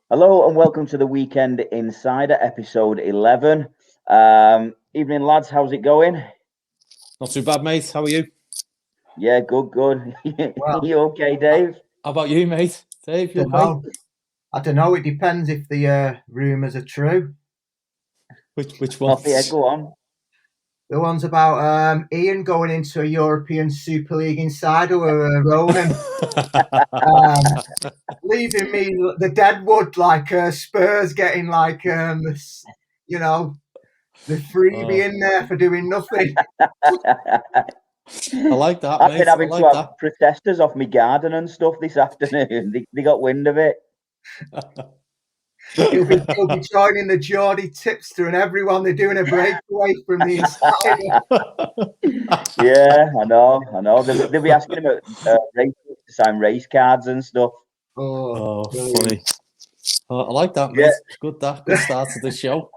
Hello and welcome to the Weekend Insider, episode 11. Evening, lads. How's it going? Not too bad, mate. How are you? Yeah, good. Well, You okay, Dave? How about you, mate? Dave, you don't okay? know. I don't know. It depends if the rumours are true. Which Oh, ones? yeah, go on. The ones about Ian going into a European Super League insider with Ronan, leaving me the deadwood like Spurs getting like the freebie in there for doing nothing. I like that, I've mate. been I having to like have protesters off my garden and stuff this afternoon. They got wind of it. He'll be joining the Geordie tipster and everyone. They're doing a breakaway from the insider. Yeah, I know. They'll be asking him to sign race cards and stuff. Oh, funny. I like that, mate. Yeah. It's good. Good start to the show.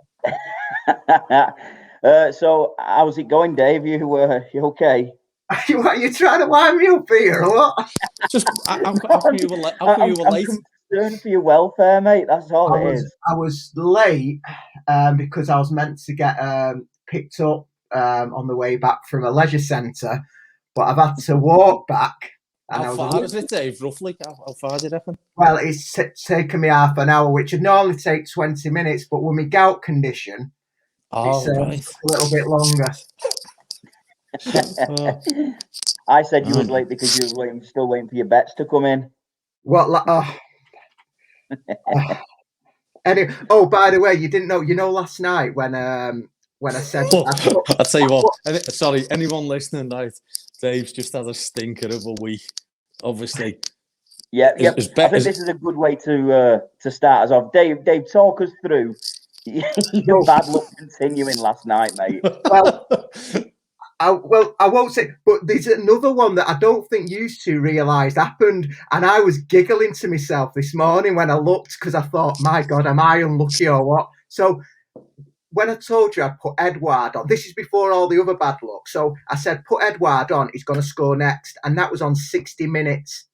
So, how's it going, Dave? You okay? Are you trying to wind me up here or what? Just how come you were late? I'm concerned for your welfare, mate. That's all it is. I was late because I was meant to get picked up on the way back from a leisure centre, but I've had to walk back. And How far is it, Dave? Roughly? How far do you reckon? Well, it's taken me half an hour, which would normally take 20 minutes, but with my gout condition, it's a little bit longer. I said you was late because you was still waiting for your bets to come in. Anyway, by the way, you didn't know. You know, last night when I said, I'll tell you what. Sorry, anyone listening, right? Dave's just had a stinker of a week. Obviously. Yeah. I think this is a good way to start us off. Dave, talk us through your bad luck continuing last night, mate. Well, I won't say, but there's another one that I don't think you two realised happened, and I was giggling to myself this morning when I looked because I thought, my God, am I unlucky or what? So when I told you I put Edouard on, this is before all the other bad luck. So I said, put Edouard on, he's going to score next, and that was on 60 minutes.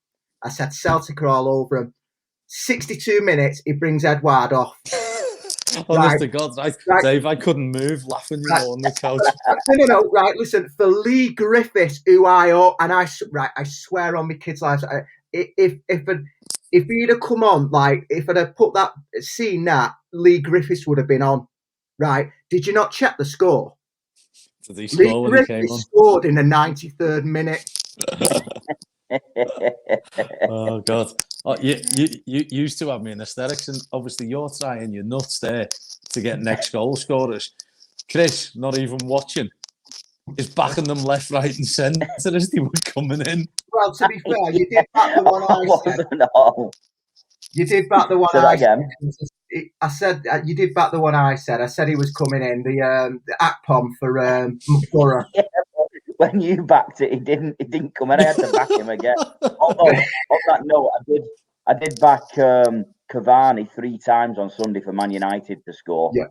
I said, Celtic are all over him. 62 minutes, he brings Edouard off. Honest to God, right, Dave, I couldn't move laughing on the couch. No, right, listen, for Lee Griffiths, who I swear on my kids' lives, if he'd have come on, like, if I'd have seen that, Lee Griffiths would have been on, right? Did you not check the score? Did he score when he came on? Scored in the 93rd minute. Oh God! You used to have me in hysterics, and obviously you're trying your nuts there to get next goal scorers. Chris, not even watching, is backing them left, right, and centre as they were coming in. Well, to be fair, you did back the one I said. You did back the one I said. I said you did back the one I said. I said he was coming in the Akpom for Borough. Yeah, when you backed it, it didn't come in. I had to back him again. Although on that note, I did back Cavani 3 times on Sunday for Man United to score. Yeah,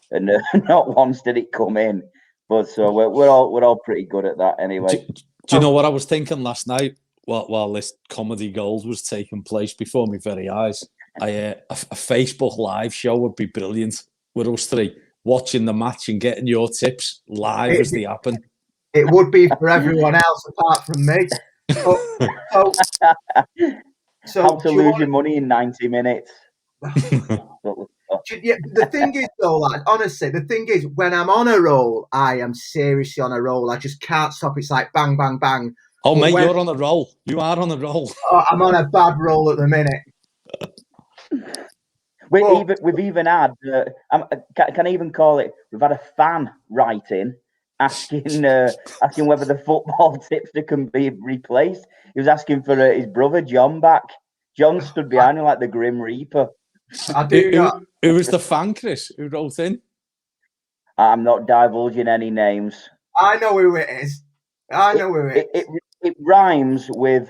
and not once did it come in. But so we're all pretty good at that anyway. Do you know what I was thinking last night while this comedy gold was taking place before my very eyes? A Facebook live show would be brilliant with us three watching the match and getting your tips live as they happen. It would be for everyone else apart from me. So how to lose your money in 90 minutes. Yeah, the thing is, though, like, honestly, the thing is, when I'm on a roll, I am seriously on a roll. I just can't stop. It's like bang, bang, bang. Oh, but mate, you're on a roll. You are on a roll. Oh, I'm on a bad roll at the minute. We've even had, can I even call it, we've had a fan write in asking whether the football tipster can be replaced. He was asking for his brother John back. John stood behind him like the Grim Reaper. Who was the fan, Chris, who wrote in? I'm not divulging any names. I know who it is. It rhymes with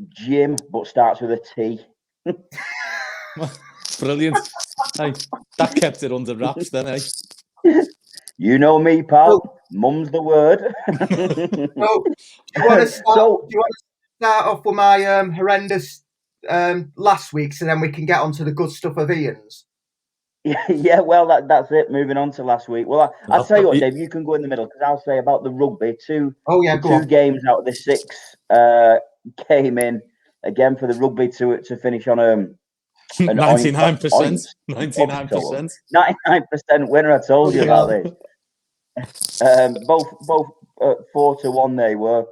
Jim, but starts with a T. Brilliant. Hey, that kept it under wraps then, eh? You know me, pal. Mum's the word. Do you want to start off with my horrendous last week, so then we can get on to the good stuff of Ian's? Yeah, well, that's it. Moving on to last week. Well, I'll tell you what, Dave, you can go in the middle because I'll say about the rugby. Oh yeah, go two on. games out of the 6 came in again for the rugby to finish on an 99%. 99%. 99% winner. I told you about this. Both 4-1 they were.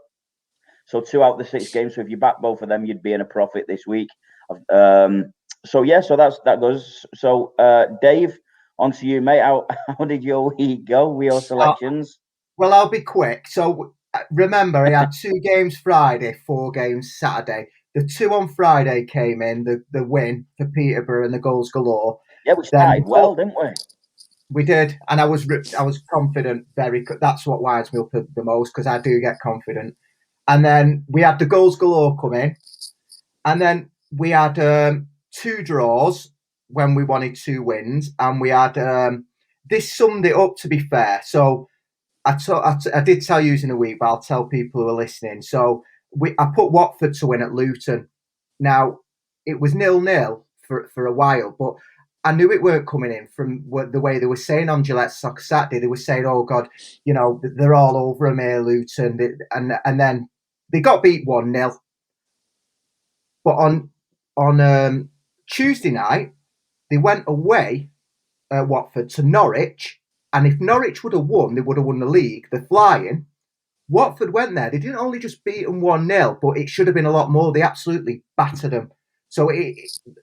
So 2 out of the 6 games. So if you back both of them, you'd be in a profit this week. So yeah, so that goes. So Dave, on to you, mate. How did your week go with your selections? Well, I'll be quick. So remember, he had 2 games Friday, 4 games Saturday. The 2 on Friday came in, the win for Peterborough and the goals galore. Yeah, we started well, didn't we? We did, and I was confident. That's what winds me up the most because I do get confident. And then we had the goals galore come in, and then we had 2 draws when we wanted 2 wins, and we had this summed it up, to be fair. So I did tell you in a week, but I'll tell people who are listening. So I put Watford to win at Luton. Now it was 0-0 for a while, but I knew it weren't coming in from the way they were saying on Gillette Soccer Saturday. They were saying, "Oh God, they're all over them here, Luton," and then they got beat 1-0. But on Tuesday night, they went away Watford to Norwich, and if Norwich would have won, they would have won the league. They're flying. Watford went there. They didn't only just beat them 1-0, but it should have been a lot more. They absolutely battered them. So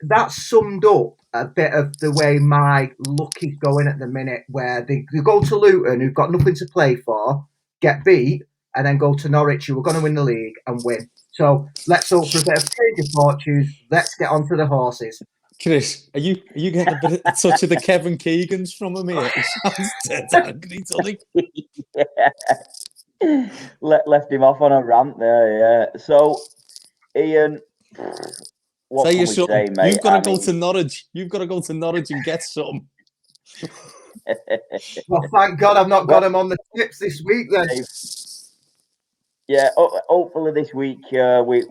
that summed up a bit of the way my luck is going at the minute, where they go to Luton, who've got nothing to play for, get beat, and then go to Norwich, who are going to win the league, and win. So let's hope for a bit of change of fortunes. Let's get on to the horses. Chris, are you getting a bit of a touch of the Kevin Keegans from him here? He sounds dead angry, doesn't he? Yeah. Left him off on a rant there, yeah. So, Ian, what Say can we say, mate? You've got to go to Norwich. You've got to go to Norwich and get some. Well, thank God I've not got him on the tips this week then. Yeah, hopefully this week we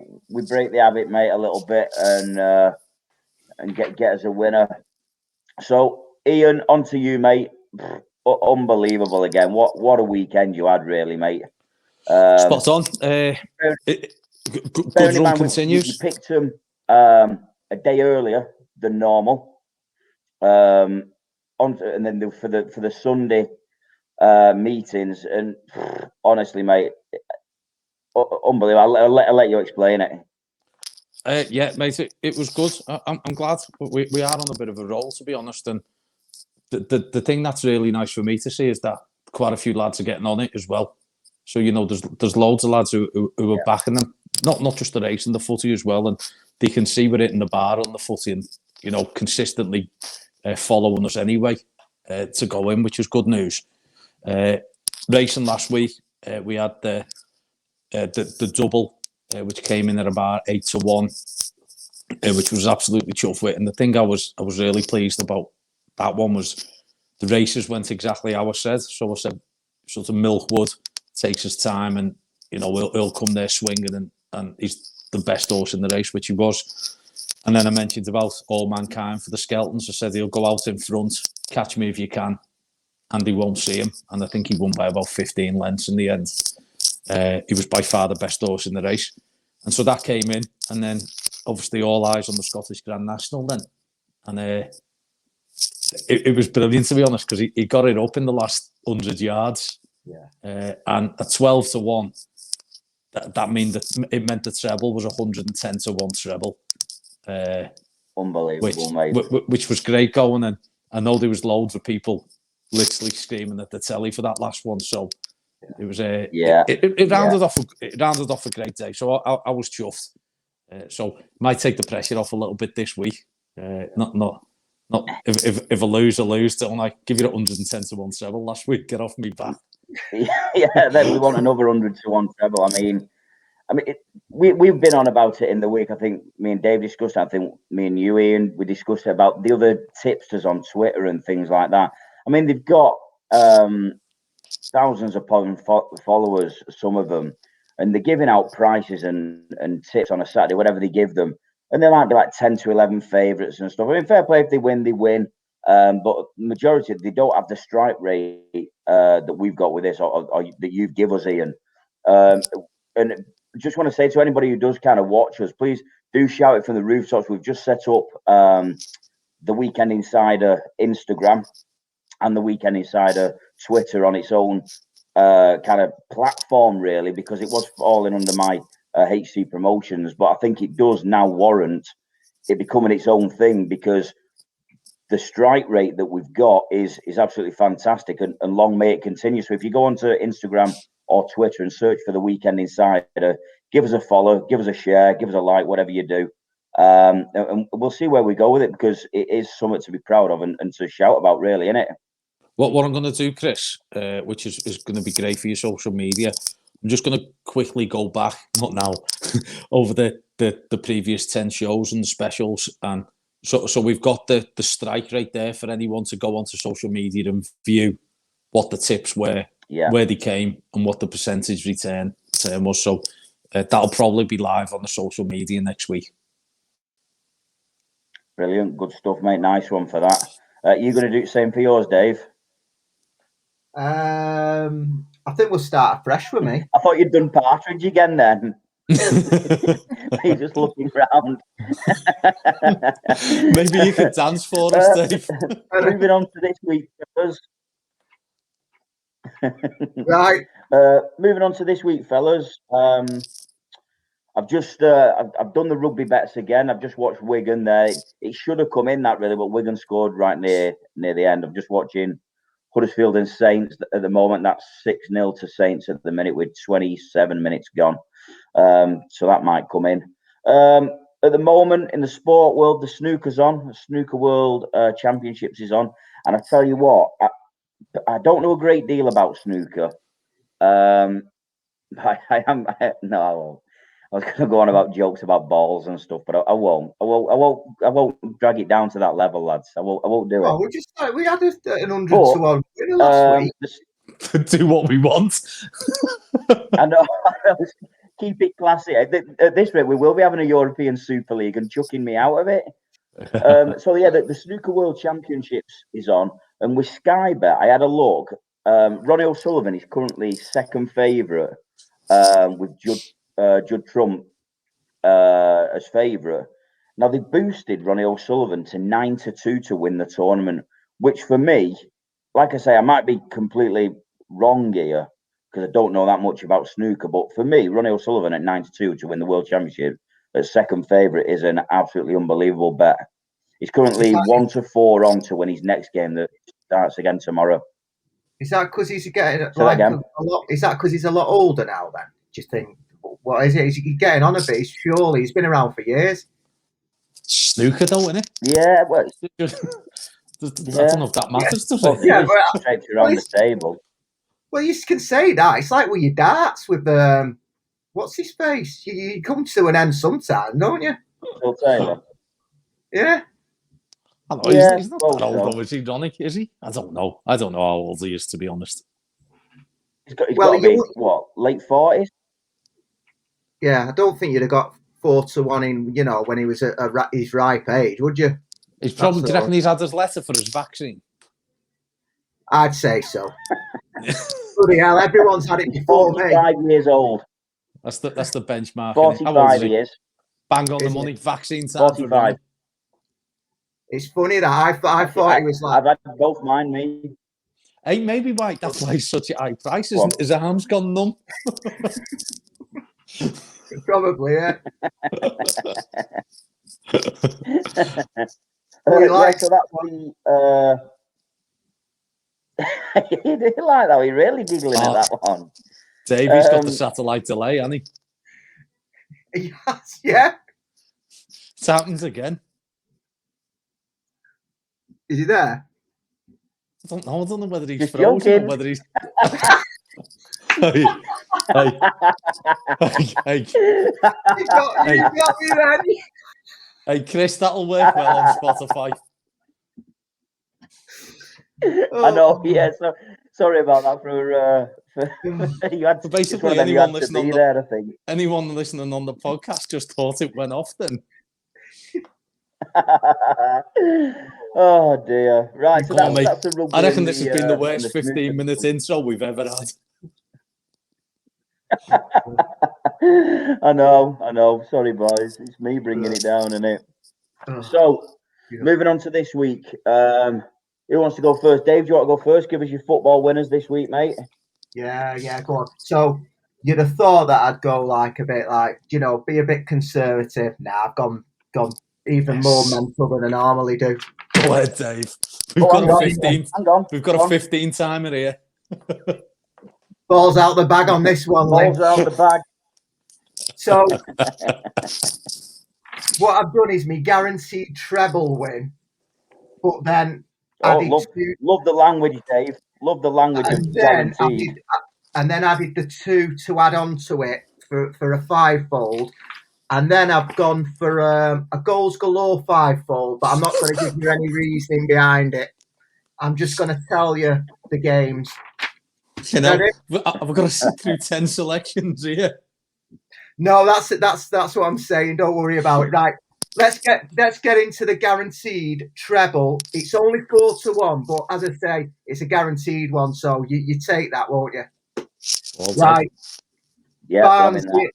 break the habit, mate, a little bit and get us a winner. So, Ian, on to you, mate. Unbelievable again. What a weekend you had, really, mate. Spot on. Good run continues. You picked him a day earlier than normal. And then for the Sunday meetings, and honestly, mate, unbelievable. I'll let you explain it. Yeah, mate, it was good. I'm glad we are on a bit of a roll, to be honest. And the thing that's really nice for me to see is that quite a few lads are getting on it as well. So there's loads of lads who are backing them, not just the race and the footy as well, and they can see we're hitting the bar on the footy and consistently following us anyway to go in, which is good news. Racing last week, we had the double, which came in at about 8-1, which was absolutely chuffed with. And the thing I was really pleased about that one was the races went exactly how I said. So I said, sort of Milkwood takes his time, and he'll come there swinging, and he's the best horse in the race, which he was. And then I mentioned about All Mankind for the Skeltons. I said he'll go out in front, catch me if you can, and he won't see him. And I think he won by about 15 lengths in the end. He was by far the best horse in the race. And so that came in, and then obviously all eyes on the Scottish Grand National then. And it was brilliant, to be honest, because he got it up in the last 100 yards. Yeah. And at 12-1, that meant the treble was 110-1 treble. Unbelievable, mate. Which was great going. And I know there was loads of people literally screaming at the telly for that last one. So it was it rounded off a great day. So I was chuffed. So might take the pressure off a little bit this week. Not if I lose, I lose. Don't I give you 110-1 treble last week? Get off me back. Yeah, then we want another 100-1 treble. I mean, we've been on about it in the week. I think me and Dave discussed it. I think me and you, Ian, we discussed it about the other tipsters on Twitter and things like that. I mean, they've got thousands upon followers, some of them, and they're giving out prices and tips on a Saturday, whatever they give them. and there might be like 10 to 11 favourites and stuff. I mean, fair play, if they win, they win. But majority, they don't have the strike rate that we've got with this, or that you've given us, Ian. And just want to say to anybody who does kind of watch us, please do shout it from the rooftops. We've just set up the Weekend Insider Instagram and the Weekend Insider Twitter on its own kind of platform, really, because it was falling under my HC Promotions. But I think it does now warrant it becoming its own thing, because the strike rate that we've got is absolutely fantastic, and long may it continue. So if you go onto Instagram or Twitter and search for the Weekend Insider, give us a follow, give us a share, give us a like, whatever you do. And we'll see where we go with it, because it is something to be proud of and to shout about, really, isn't it? What I'm going to do, Chris, which is going to be great for your social media, I'm just going to quickly go back, not now, over the previous 10 shows and the specials. And so we've got the strike rate there for anyone to go onto social media and view what the tips were, where they came, and what the percentage return was. So that'll probably be live on the social media next week. Brilliant. Good stuff, mate. Nice one for that. You going to do the same for yours, Dave? I think we'll start afresh with me. I thought you'd done Partridge again then. You're just looking round. Maybe you could dance for us, Dave. Moving on to this week, fellas. Right. Moving on to this week, fellas. I've just I've done the rugby bets again. I've just watched Wigan there. It should have come in that, really, but Wigan scored right near the end. I'm just watching Huddersfield and Saints at the moment. That's 6-0 to Saints at the minute with 27 minutes gone. So that might come in. At the moment in the sport world, the snooker's on. The Snooker World Championships is on. And I tell you what, I don't know a great deal about snooker. I was going to go on about jokes about balls and stuff, but I won't. I won't drag it down to that level, lads. I won't do it. Oh, we had an 100 to 1 winner last week. Do what we want. I know. Keep it classy. At this rate, we will be having a European Super League and chucking me out of it. So yeah, the Snooker World Championships is on, and with Sky Bet, I had a look. Ronnie O'Sullivan is currently second favourite, with Judd Trump as favourite. Now they boosted Ronnie O'Sullivan to 9-2 to win the tournament, which for me, like I say, I might be completely wrong here because I don't know that much about snooker, but for me, Ronnie O'Sullivan at 9-2 to win the World Championship as second favourite is an absolutely unbelievable bet. He's currently 1-4 on to win his next game that starts again tomorrow. Is that because he's getting a lot? Is that because he's a lot older now? Then do you think? What is it? He's getting on a bit. Surely he's been around for years. Snooker, though, isn't it? Yeah, well, I don't know if that matters, does it? Yeah, but around the table. Well, you can say that. It's like with your darts with what's his face? You come to an end sometime, don't you? Phil Taylor. Yeah. I don't know, he's not that old, though, is he, Ronnie? Is he? I don't know. I don't know how old he is, to be honest. He's got to be, late 40s? Yeah, I don't think you'd have got 4-1 in, when he was at his ripe age, would you? He's probably, do you reckon he's had his letter for his vaccine? I'd say so. Bloody hell, everyone's had it before 45 me. years old. That's the benchmark. 45 years. Bang on the money. Vaccine time. 45. It's funny that I thought he was like. I've had both mine, me. Hey, maybe why that's why it's such a high price. His arm's gone numb. Probably, yeah. So that's the. He did like that. He really giggling at that one. Davey's got the satellite delay, hasn't he? Yes, yeah. It's happened again. Is he there? I don't know whether he's frozen or whether he's. Hey. You got me then. Hey, Chris, that'll work well on Spotify. I know, yeah. So sorry about that. For you had to, basically anyone listening on the podcast just thought it went off then. Oh dear! Right, so Come on, mate. that's the rugby I reckon and this has been the the worst snooker. 15-minute intro we've ever had. I know. Sorry, boys. It's me bringing it down, isn't it? So, moving on to this week. Who wants to go first? Dave, do you want to go first? Give us your football winners this week, mate. Yeah, go on. So you'd have thought that I'd go like a bit like, be a bit conservative. Nah, I've gone even more mental than I normally do. Go ahead, Dave. We've Oh, got hang a on, 15. hang on. We've got a 15 timer here. Balls out the bag on this one, Lee. Balls out the bag. So what I've done is me guaranteed treble win, but then Oh, added two, love the language, Dave. Love the language of and then guaranteed. added the two to add on to it for a fivefold. And then I've gone for a goals galore fivefold, but I'm not going to give you any reasoning behind it. I'm just going to tell you the games. You know, Ready? I've got to sit through 10 selections here. No, that's what I'm saying. Don't worry about it. Right. Let's get into the guaranteed treble. It's only 4-1, but as I say, it's a guaranteed one, so you take that, won't you? Well, Right. Yeah, I'm in that.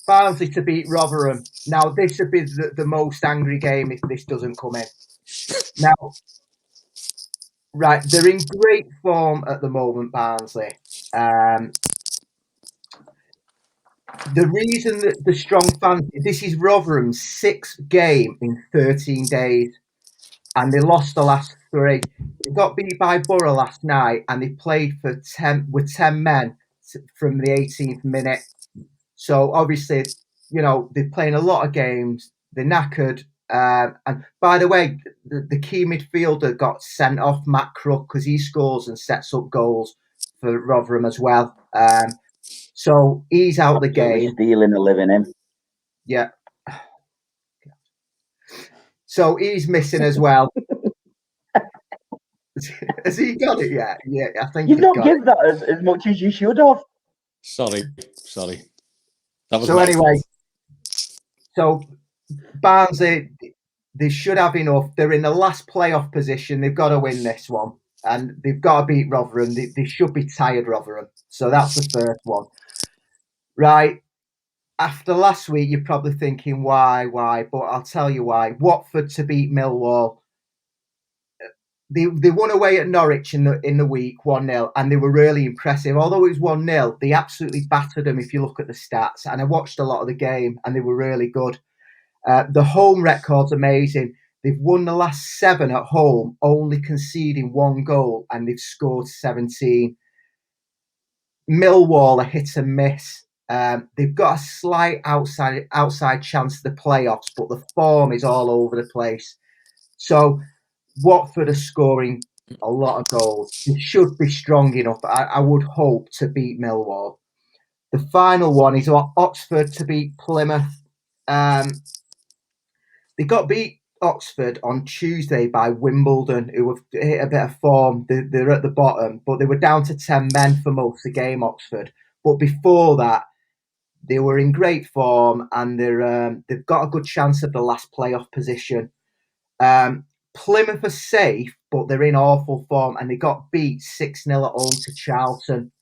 Barnsley to beat Rotherham. Now, this would be the most angry game if this doesn't come in. Now, right, they're in great form at the moment, Barnsley. The reason that the strong fans, this is Rotherham's 6th game in 13 days, and they lost the last 3. They got beat by Borough last night, and they played with 10 men from the 18th minute. So obviously, they're playing a lot of games. They're knackered. And by the way, the key midfielder got sent off, Matt Crook, because he scores and sets up goals for Rotherham as well. So he's out the game. Stealing a living in. Yeah. So he's missing as well. Has he got it yet? Yeah, I think You've he's not got given it. that as much as you should have. Sorry. That was So my anyway, fault. so Barnsley, they should have enough. They're in the last playoff position. They've got to win this one. And they've got to beat Rotherham. They should be tired, Rotherham. So that's the first one. Right. After last week, you're probably thinking, why? But I'll tell you why. Watford to beat Millwall. They won away at Norwich in the week 1-0, and they were really impressive. Although it was 1-0, they absolutely battered them if you look at the stats. And I watched a lot of the game, and they were really good. The home record's amazing. They've won the last 7 at home, only conceding 1 goal, and they've scored 17. Millwall are hit and miss. They've got a slight outside chance of the playoffs, but the form is all over the place. So Watford are scoring a lot of goals. They should be strong enough, I would hope, to beat Millwall. The final one is Oxford to beat Plymouth. They got beat Oxford on Tuesday by Wimbledon, who have hit a bit of form. They're at the bottom, but they were down to 10 men for most of the game, Oxford. But before that, they were in great form, and they've got a good chance of the last playoff position. Plymouth are safe, but they're in awful form, and they got beat 6-0 at home to Charlton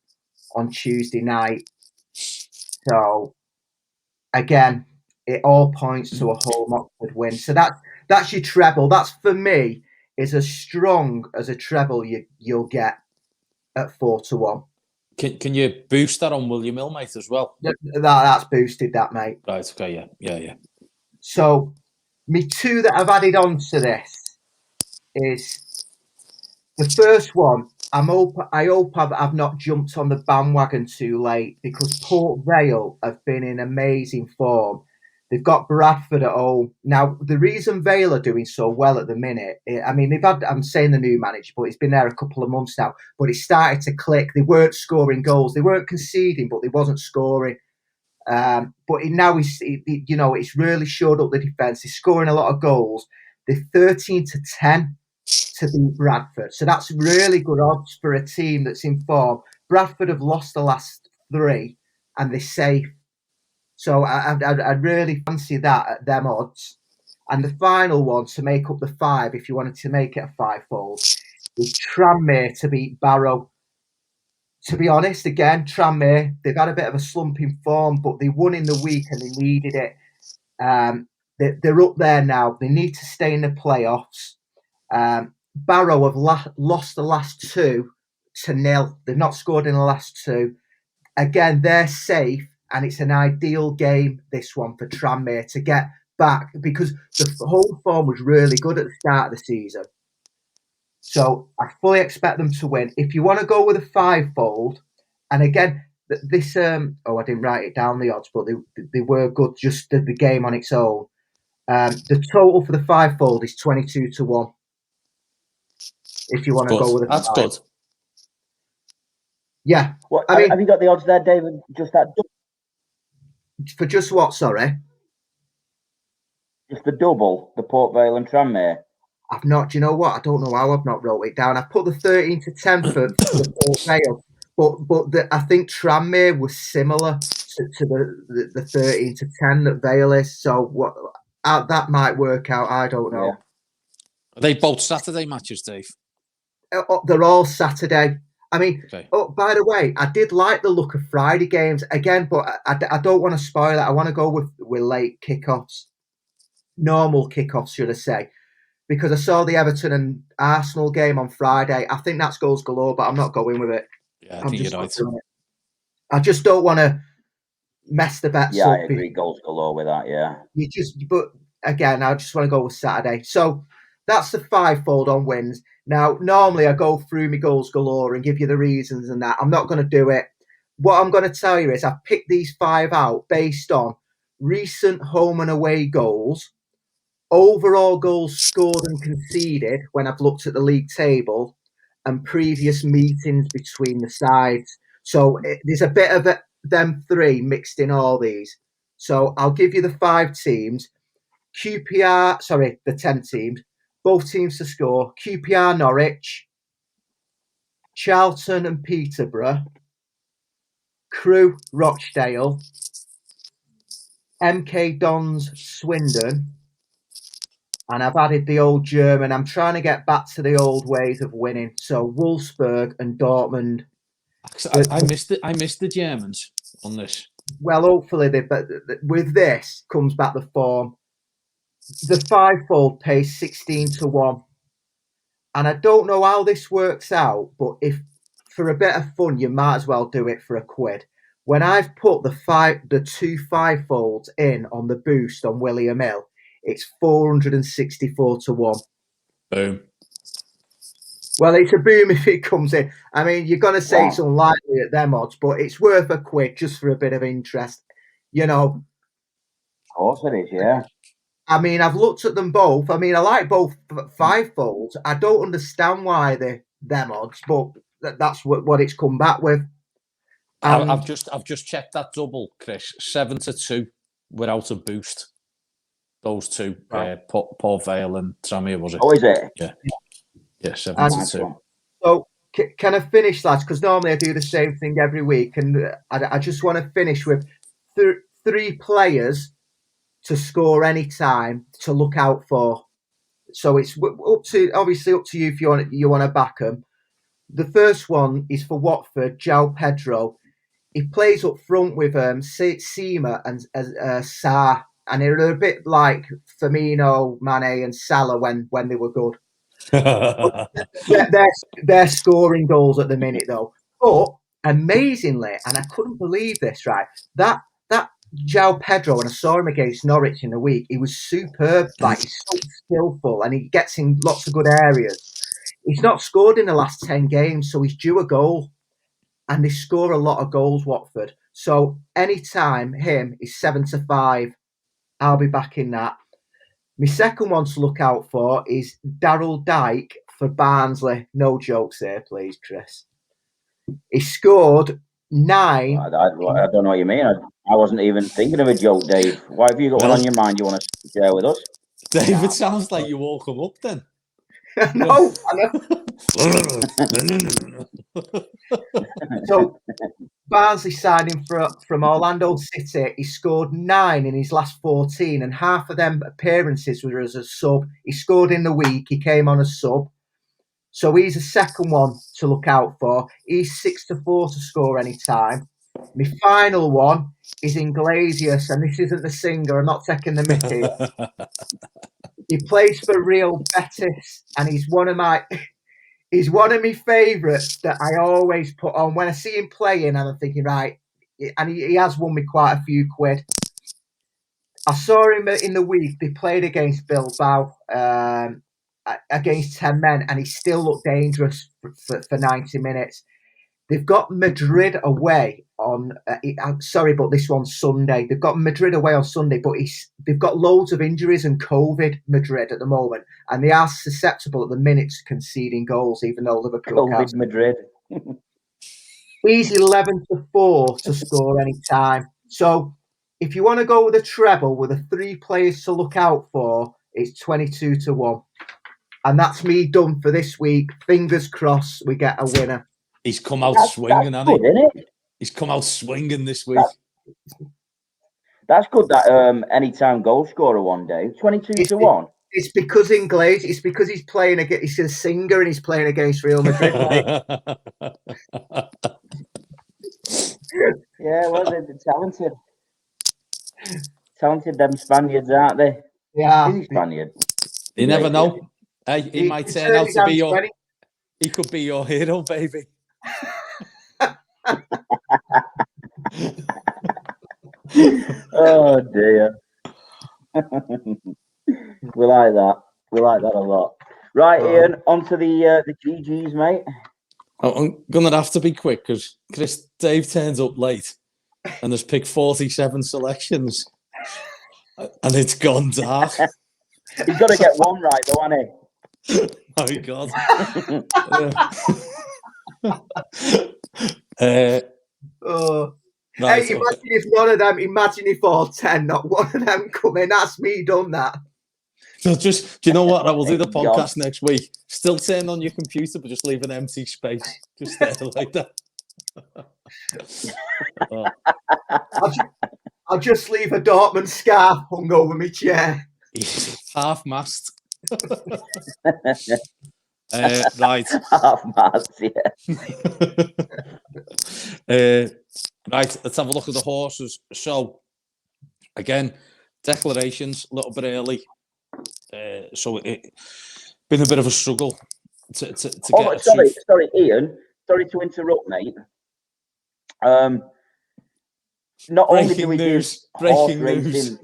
on Tuesday night. So, again, it all points to a home Oxford win. So that's your treble. That's, for me, is as strong as a treble you'll get at 4-1. Can you boost that on William Hill, mate, as well? That's boosted, that, mate. Right, okay, yeah. So, me 2 that I've added on to this is the first one. I hope I've not jumped on the bandwagon too late, because Port Vale have been in amazing form. They've got Bradford at home. Now, the reason Vale are doing so well at the minute, I mean, I'm saying the new manager, but he's been there a couple of months now, but it started to click. They weren't scoring goals. They weren't conceding, but they wasn't scoring. But now it's really showed up the defence. They're scoring a lot of goals. They're 13-10 to beat Bradford. So that's really good odds for a team that's in form. Bradford have lost the last 3, and they're safe. So I'd really fancy that at them odds. And the final one to make up the 5, if you wanted to make it a 5-fold, is Tranmere to beat Barrow. To be honest, again, Tranmere, they've had a bit of a slump in form, but they won in the week and they needed it. They're up there now. They need to stay in the playoffs. Barrow have lost the last 2 to 0. They've not scored in the last 2. Again, they're safe, and it's an ideal game, this one, for Tranmere to get back, because the home form was really good at the start of the season. So I fully expect them to win. If you want to go with a 5-fold, and again, this I didn't write it down, the odds, but they were good, just the game on its own. The total for the 5-fold is 22 to 1. If you want to go with a 5. That's good. Yeah. What, have you got the odds there, David? Just that for just what? Sorry. Just the double, the Port Vale and Tranmere. I've not. Do you know what? I don't know how I've not wrote it down. I put the 13 to 10 for the Port Vale, but I think Tranmere was similar to the 13 to 10 that Vale is. So what that might work out. I don't know. Yeah. Are they both Saturday matches, Dave? They're all Saturday. I mean, Okay. oh, by the way, I did like the look of Friday games again, but I don't want to spoil it. I want to go with late kickoffs, normal kickoffs, should I say? Because I saw the Everton and Arsenal game on Friday. I think that's goals galore, but I'm not going with it. Yeah, I think you're right. I just don't want to mess the bets Yeah, up. I agree. Goals galore with that. Yeah. But again, I just want to go with Saturday. So that's the 5-fold on wins. Now, normally I go through my goals galore and give you the reasons and that. I'm not going to do it. What I'm going to tell you is I've picked these 5 out based on recent home and away goals, overall goals scored and conceded when I've looked at the league table, and previous meetings between the sides. So there's a bit of them 3 mixed in all these. So I'll give you the 5 teams. The 10 teams. Both teams to score. QPR Norwich, Charlton and Peterborough, Crewe Rochdale, MK Dons Swindon, and I've added the old German. I'm trying to get back to the old ways of winning. So Wolfsburg and Dortmund. I missed the Germans on this. Well, hopefully, with this comes back the form. The 5-fold pays 16 to 1. And I don't know how this works out, but if for a bit of fun, you might as well do it for £1. When I've put the 2 5-folds in on the boost on William Hill, it's 464 to 1. Boom. Well, it's a boom if it comes in. I mean, you're going to say It's unlikely at them odds, but it's worth £1 just for a bit of interest. Of course it is, yeah. I mean, I've looked at them both. I mean, I like both 5-folds. I don't understand why they're them odds, but that's what it's come back with. I've just checked that double, Chris. 7 to 2 without a boost. Those 2, Port Vale and Tranmere, was it? Oh, is it? Yeah, 7 to 2. So can I finish, lads? Because normally I do the same thing every week, and I just want to finish with 3 players to score any time to look out for. So it's up to you if you want to back them. The first one is for Watford, João Pedro. He plays up front with Seema and Sarr, and they're a bit like Firmino, Mane, and Salah when they were good. they're scoring goals at the minute though. But amazingly, and I couldn't believe this, right? That João Pedro, and I saw him against Norwich in the week, he was superb. Like, he's so skillful and he gets in lots of good areas. He's not scored in the last 10 games, so he's due a goal. And they score a lot of goals, Watford. So anytime him is 7 to 5, I'll be back in that. My second one to look out for is Daryl Dike for Barnsley. No jokes here, please, Chris. He scored 9. I don't know what you mean. I wasn't even thinking of a joke, Dave. Why have you got one on your mind you want to share with us? Dave, it sounds like you woke him up then. No, I know. So Barnsley signed him from Orlando City. He scored 9 in his last 14, and half of them appearances were as a sub. He scored in the week. He came on as sub. So he's a second one to look out for. He's 6-4 to score any time. My final one is Iglesias, and this isn't the singer. I'm not taking the mickey. He plays for Real Betis, and he's one of my favourites that I always put on when I see him playing. And I'm thinking, right, and he has won me quite a few quid. I saw him in the week. They played against Bilbao. Against 10 men, and he still looked dangerous for 90 minutes. They've got Madrid away on, I'm sorry, but this one's Sunday. They've got Madrid away on Sunday, but they've got loads of injuries and COVID, Madrid, at the moment, and they are susceptible at the minute to conceding goals, even though Liverpool COVID Madrid. He's 11-4 to score any time. So if you want to go with a treble with the 3 players to look out for, it's 22-1. And that's me done for this week. Fingers crossed we get a winner. He's come out swinging, hasn't he? Isn't it? He's come out swinging this week. That's good, that anytime goal scorer one day. 22-1. It's because it's because he's playing against, he's a singer and he's playing against Real Madrid. Yeah, well, they're talented. Talented, them Spaniards, aren't they? Yeah. Is he Spaniard? You never know. Hey, he might turn out to be your... He could be your hero, baby. Oh, dear. We like that. We like that a lot. Right, Ian, on to the GGs, mate. I'm going to have to be quick because Dave turns up late and has picked 47 selections and it's gone dark. He's got to get one right, though, hasn't he? Oh, God. Hey, imagine if one of them, imagine if all 10, not one of them come in. That's me done that. So do you know what? I will do the podcast next week. Still turn on your computer, but just leave an empty space. Just there like that. I'll just leave a Dortmund scarf hung over my chair. Half-mast. Right. Half-mast, yeah. Right, let's have a look at the horses. So, again, declarations a little bit early. So it's been a bit of a struggle to get. Sorry, Ian. Sorry to interrupt, mate. Not only do we give horse racing,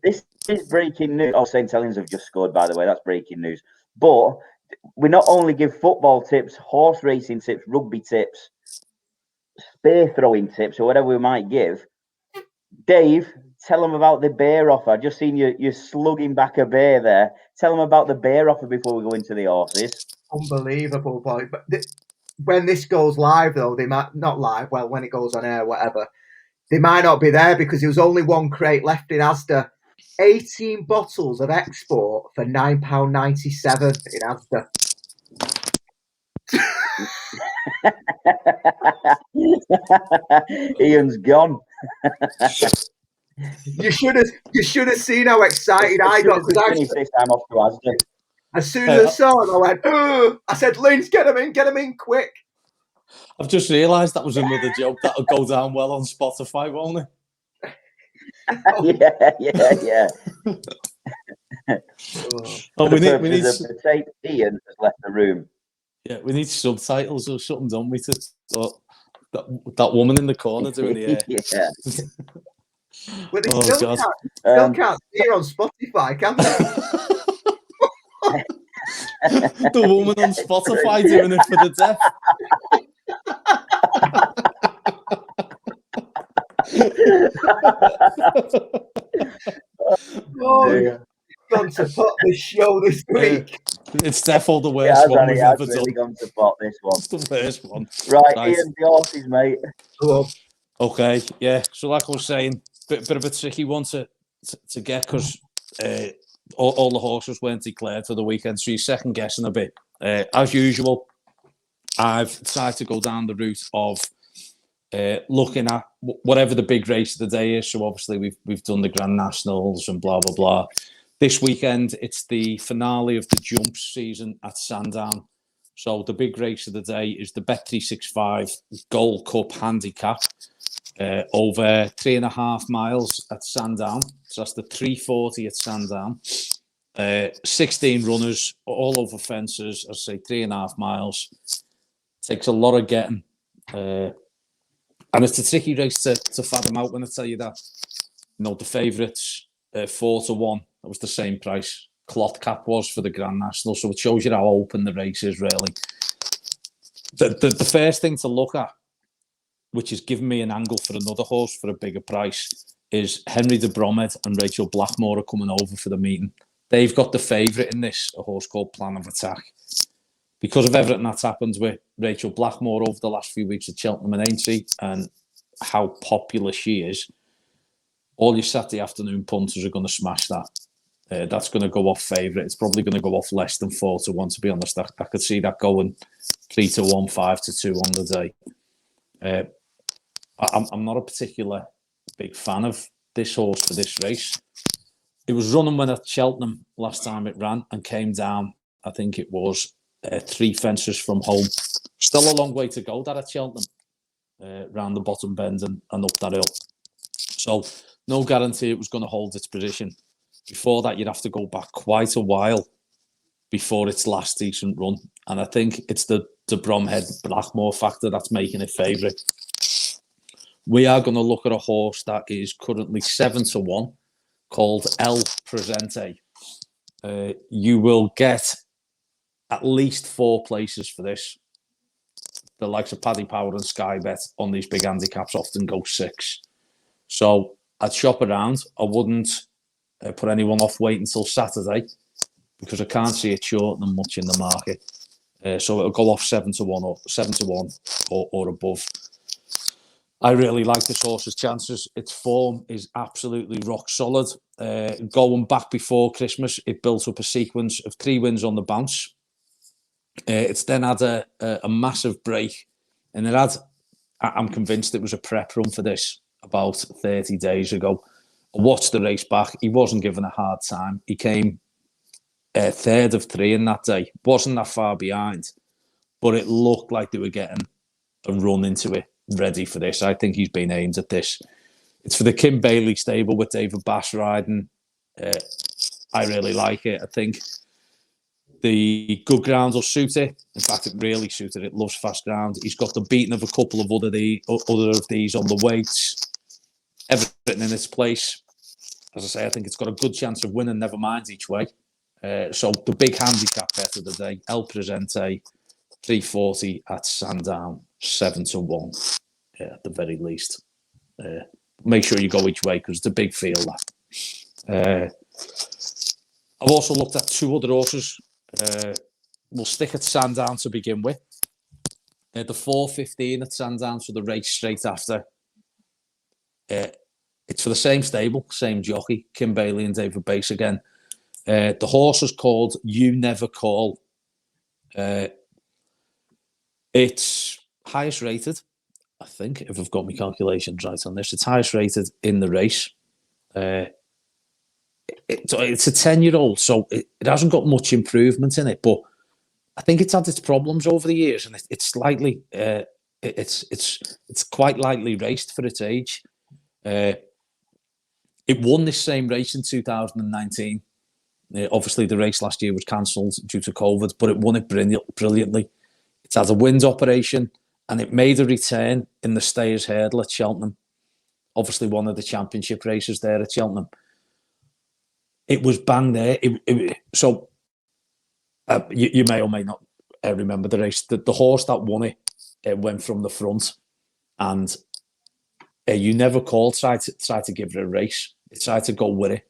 this is breaking news. Oh, St. Helens have just scored, by the way. That's breaking news. But we not only give football tips, horse racing tips, rugby tips, spear throwing tips, or whatever we might give. Dave, tell them about the bear offer. I've just seen you slugging back a bear there. Tell them about the bear offer before we go into the horses. Unbelievable, boy. But when this goes live, though, they might not live. Well, when it goes on air, whatever, they might not be there because there was only one crate left in Asda. 18 bottles of export for £9.97 in Asda. Ian's gone. You should have seen how excited I got because this time off to Asda. As soon as I saw it, I went, "Ugh." I said, "Linz, get him in quick." I've just realised that was another joke that'll go down well on Spotify, won't it? Yeah. Oh, we need Ian has left the room. Yeah, we need subtitles or something, don't we? That woman in the corner doing the yeah. Well, they still can't see her on Spotify, can they? The woman on Spotify doing it for the deaf. Oh, yeah. Gone to pot this show this week. It's definitely the worst one we've ever really done. Gone to pot this one. It's the worst one. Right, Ian, the horses, mate. Hello. Okay, yeah. So like I was saying, bit of a tricky one to get because all the horses weren't declared for the weekend, so you're second guessing a bit. As usual, I've tried to go down the route of looking at whatever the big race of the day is. So obviously we've done the Grand Nationals and blah blah blah. This weekend it's the finale of the jumps season at Sandown. So the big race of the day is the Bet365 Gold Cup Handicap over 3.5 miles at Sandown. So that's the 340 at Sandown. 16 runners, all over fences. I say 3.5 miles. Takes a lot of getting. And it's a tricky race to fathom out when I tell you that. You know, the favourites, 4-1. That was the same price Cloth Cap was for the Grand National. So it shows you how open the race is, really. The first thing to look at, which is giving me an angle for another horse for a bigger price, is Henry de Bromhead and Rachel Blackmore are coming over for the meeting. They've got the favourite in this, a horse called Plan of Attack. Because of everything that's happened with Rachel Blackmore over the last few weeks at Cheltenham and Aintree and how popular she is, all your Saturday afternoon punters are going to smash that. That's going to go off favourite. It's probably going to go off less than 4-1, to be honest. I could see that going 3-1, 5-2 on the day. I'm not a particular big fan of this horse for this race. It was running when at Cheltenham last time it ran and came down, I think it was 3 fences from home. Still a long way to go that at Cheltenham, round the bottom bend and up that hill. So no guarantee it was going to hold its position. Before that, you'd have to go back quite a while before its last decent run. And I think it's the Bromhead Blackmore factor that's making it favourite. We are going to look at a horse that is currently 7-1 called El Presente. You will get at least 4 places for this. The likes of Paddy Power and Sky Bet on these big handicaps often go 6. So I'd shop around. I wouldn't put anyone off waiting until Saturday because I can't see it shortening much in the market. So it'll go off 7-1 or above. I really like this horse's chances. Its form is absolutely rock solid. Going back before Christmas, it built up a sequence of 3 wins on the bounce. It's then had a massive break, and I'm convinced it was a prep run for this about 30 days ago. I watched the race back. He wasn't given a hard time. He came 3rd of 3 in that day. Wasn't that far behind, but it looked like they were getting a run into it, ready for this. I think he's been aimed at this. It's for the Kim Bailey stable with David Bass riding. I really like it. I think the good ground will suit it. In fact, it really suited it. Loves fast ground. He's got the beating of a couple of other of these on the weights. Everything in its place. As I say, I think it's got a good chance of winning, never mind each way. So the big handicap bet of the day, El Presente, 340 at Sandown, 7-1 at the very least. Make sure you go each way because it's a big field. I've also looked at 2 other horses. We'll stick at Sandown to begin with. The 4:15 at Sandown, so the race straight after. It's for the same stable, same jockey, Kim Bailey and David Bass again. The horse is called You Never Call. It's highest rated, I think, if I've got my calculations right on this. It's highest rated in the race. It's a 10-year-old, so it hasn't got much improvement in it, but I think it's had its problems over the years, and it's slightly, it's quite lightly raced for its age. It won this same race in 2019. Obviously, the race last year was cancelled due to COVID, but it won it brilliantly. It's had a wind operation, and it made a return in the Stayers Hurdle at Cheltenham. Obviously, one of the championship races there at Cheltenham. It was bang there. So you may or may not remember the race. The horse that won it went from the front, and You Never Call tried to give it a race. It tried to go with it,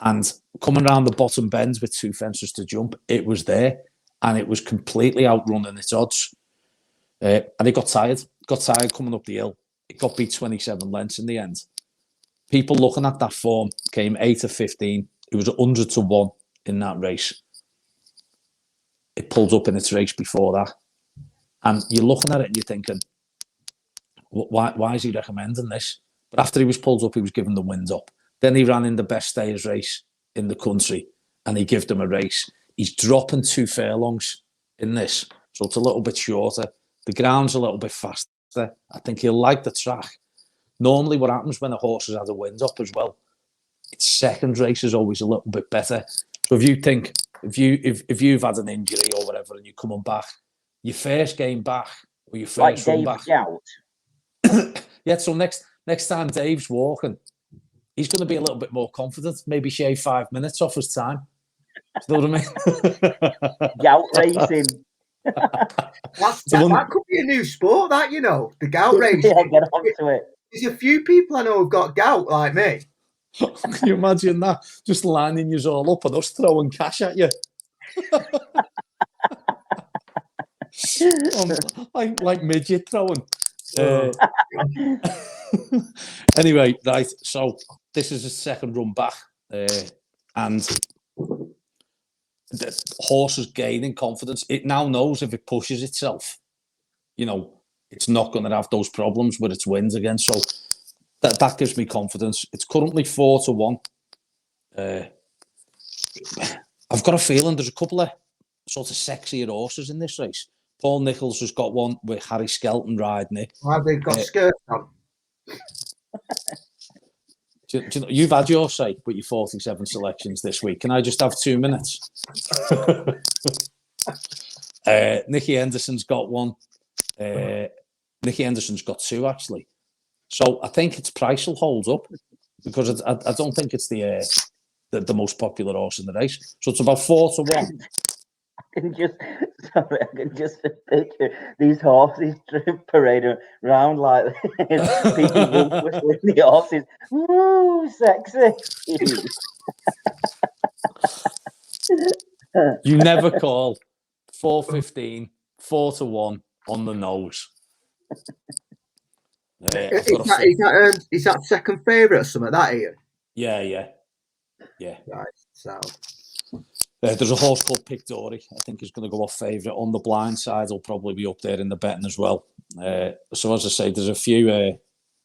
and coming around the bottom bends with 2 fences to jump, it was there, and it was completely outrunning its odds. And it got tired coming up the hill. It got beat 27 lengths in the end. People looking at that form came 8 of 15. It was 100-1 in that race. It pulled up in its race before that. And you're looking at it and you're thinking, why is he recommending this? But after he was pulled up, he was given the wind up. Then he ran in the best stayers race in the country, and he gave them a race. He's dropping 2 furlongs in this, so it's a little bit shorter. The ground's a little bit faster. I think he'll like the track. Normally, what happens when a horse has had a wind up as well, its second race is always a little bit better. So if you think, if you've had an injury or whatever and you're coming back, your first game back or your first run back, Gout. yeah. So next time Dave's walking, he's going to be a little bit more confident. Maybe shave 5 minutes off his time. Do you know what I mean? Gout racing. That could be a new sport, that, you know, the gout race. Yeah, get onto it. There's a few people I know who've got gout like me. Can you imagine that? Just lining you all up and us throwing cash at you. like midget throwing. Anyway, right. So this is his second run back, and the horse is gaining confidence. It now knows if it pushes itself, you know, it's not going to have those problems with its wins again. So that gives me confidence. It's currently 4-1. I've got a feeling there's a couple of sort of sexier horses in this race. Paul Nicholls has got one with Harry Skelton riding it. Have they got skirts on? Do you know, you've had your say with your 47 selections this week. Can I just have 2 minutes? Nicky Henderson's got one. Nicky Henderson's got 2, actually. So I think its price will hold up because I don't think it's the most popular horse in the race. So it's about 4-1. I can just picture these horses parading around like this. People whistling the horses. Woo, sexy. You never call 4:15, 4-1 on the nose. Is that second favourite or something, that, Ian? Yeah. Right, so... there's a horse called Pick Dory. I think he's going to go off favourite. On the blind side, he'll probably be up there in the betting as well. So as I say, there's a few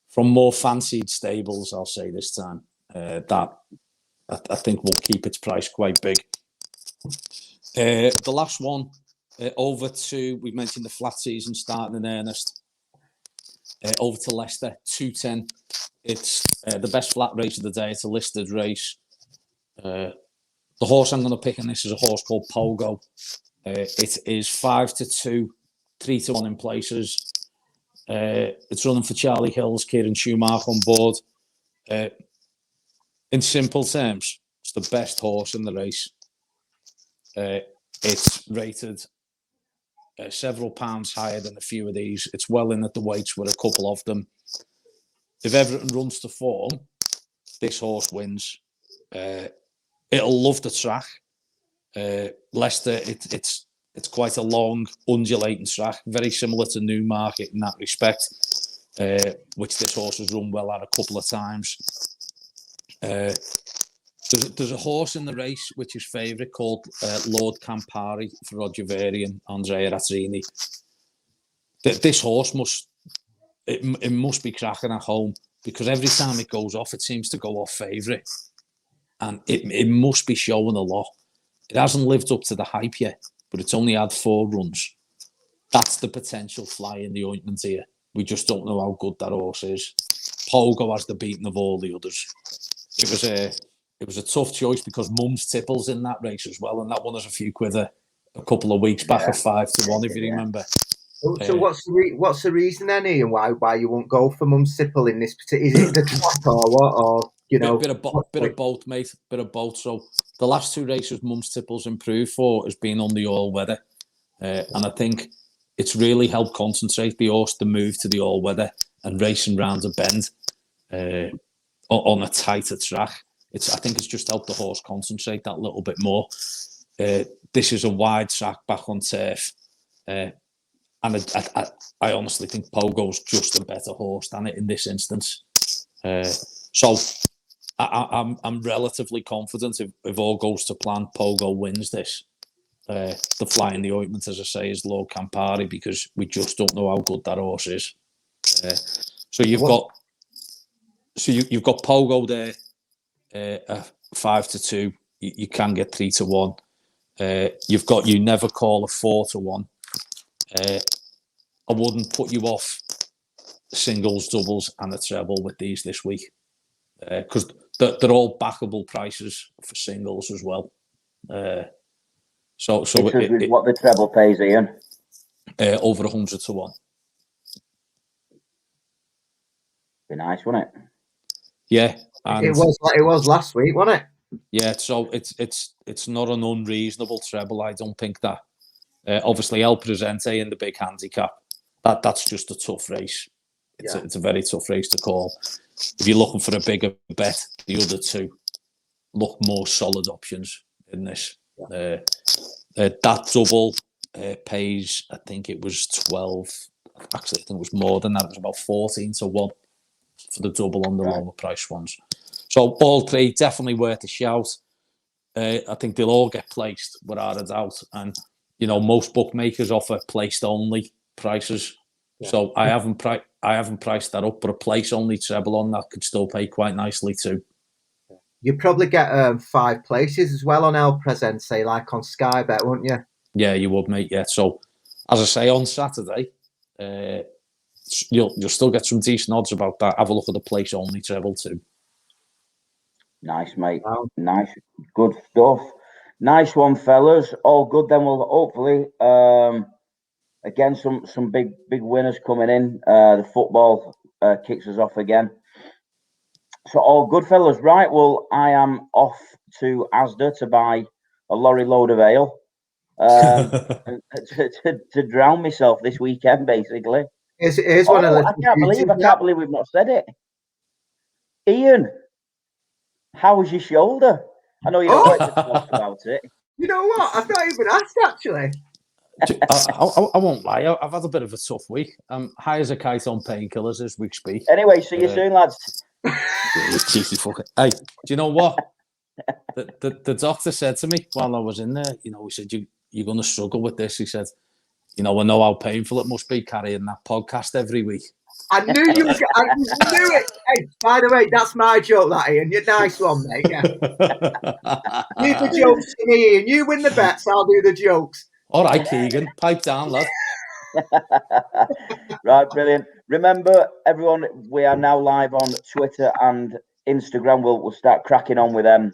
from more fancied stables, I'll say this time, that I think will keep its price quite big. The last one, over to, we mentioned the flat season starting in earnest. Over to Leicester, 2:10. It's the best flat race of the day. It's a listed race. The horse I'm going to pick in this is a horse called Pogo. It is 5-2, 3-1 in places. It's running for Charlie Hills, Kieran Schumacher on board. In simple terms, it's the best horse in the race. It's rated several pounds higher than a few of these. It's well in at the weights with a couple of them. If everything runs to form, this horse wins. It'll love the track. Leicester, it's quite a long, undulating track, very similar to Newmarket in that respect, which this horse has run well at a couple of times. There's a horse in the race which is favourite called Lord Campari for Roger Vary and Andrea Razzini. This horse must be cracking at home because every time it goes off, it seems to go off favourite. And it must be showing a lot. It hasn't lived up to the hype yet, but it's only had 4 runs. That's the potential fly in the ointment here. We just don't know how good that horse is. Pogo has the beating of all the others. It was a tough choice because Mum's Tipple's in that race as well, and that won us a few quid a couple of weeks back at 5-1, if you remember. So what's the reason then, Ian, why you won't go for Mum's Tipple in this particular? Is it the track or what, or you know? Bit of both, mate. Bit of both. So the last 2 races Mum's Tipple's improved for has been on the all weather, and I think it's really helped concentrate the horse to move to the all weather and racing round a bend on a tighter track. I think it's just helped the horse concentrate that little bit more. This is a wide track back on turf. And I honestly think Pogo's just a better horse than it in this instance. So I'm relatively confident if all goes to plan, Pogo wins this. The fly in the ointment, as I say, is Lord Campari, because we just don't know how good that horse is. So you've got Pogo there, 5-2. You can get 3-1. You've got You Never Call a 4-1. I wouldn't put you off singles, doubles, and a treble with these this week, because they're all backable prices for singles as well. So what the treble pays, Ian? Over 100-1. Be nice, wouldn't it? Yeah, and it was last week, wasn't it? Yeah, so it's not an unreasonable treble. I don't think that. Obviously, El Presente in the big handicap. That's just a tough race. It's a very tough race to call. If you're looking for a bigger bet, the other two look more solid options in this. That double pays, I think it was 12. Actually, I think it was more than that. It was about 14-1 for the double on the lower price ones. So all three definitely worth a shout. I think they'll all get placed without a doubt. And, most bookmakers offer placed only prices. Yeah. So I haven't priced that up, but a place only treble on that could still pay quite nicely too. You probably get 5 places as well on El Presente, like on Sky Bet, wouldn't you? Yeah, you would, mate. Yeah. So, as I say, on Saturday, you'll still get some decent odds about that. Have a look at the place only treble too. Nice, mate. Wow. Nice, good stuff. Nice one, fellas. All good. Then we'll hopefully again some big winners coming in. The football kicks us off again. So all good, fellas. Right. Well, I am off to Asda to buy a lorry load of ale to drown myself this weekend, basically. Here's one of the. I can't believe we've not said it. Ian, how was your shoulder? I know you don't like to talk about it. You know what? I've not even asked, actually. I won't lie. I've had a bit of a tough week. I'm high as a kite on painkillers as we speak. Anyway, see you soon, lads. Cheeky fucker. Hey, do you know what? The doctor said to me while I was in there, he said, you're going to struggle with this. He said, I know how painful it must be carrying that podcast every week. I knew you were. I knew it. Hey, by the way, that's my joke, that Ian. You're a nice one, mate. Yeah. Leave the jokes to me, Ian. You win the bets, I'll do the jokes. All right, Keegan, pipe down, lad. Right, brilliant. Remember, everyone, we are now live on Twitter and Instagram. We'll start cracking on with them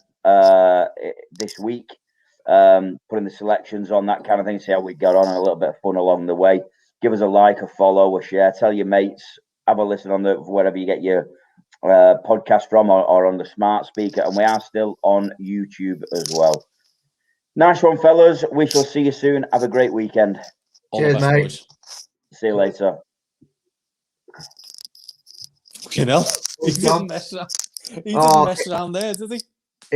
this week, putting the selections on, that kind of thing. See how we got on, and a little bit of fun along the way. Give us a like, a follow, a share. Tell your mates. Have a listen on wherever you get your podcast from, or on the smart speaker. And we are still on YouTube as well. Nice one, fellas. We shall see you soon. Have a great weekend. Cheers, mate. Boys. See you later. He didn't mess around. He didn't mess around there, did he?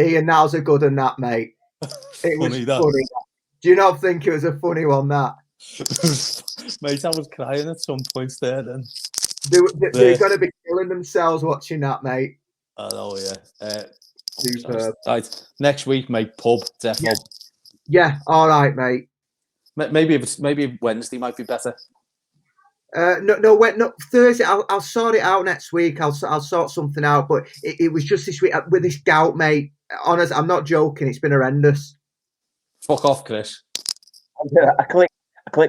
Ian, that was a good one, that, mate. It was funny. Do you not think it was a funny one, that? Mate, I was crying at some points there then. They're going to be killing themselves watching that, mate. I know, yeah. Superb. Right, next week, mate, pub, definitely. Yeah, all right, mate. Maybe Wednesday might be better. No, Thursday. I'll sort it out next week. I'll sort something out. But it was just this week with this gout, mate. Honest, I'm not joking. It's been horrendous. Fuck off, Chris. I clicked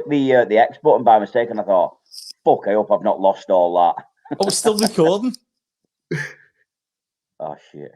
the X button by mistake, and I thought, "Fuck! I hope I've not lost all that." Oh, we're still recording. Oh shit.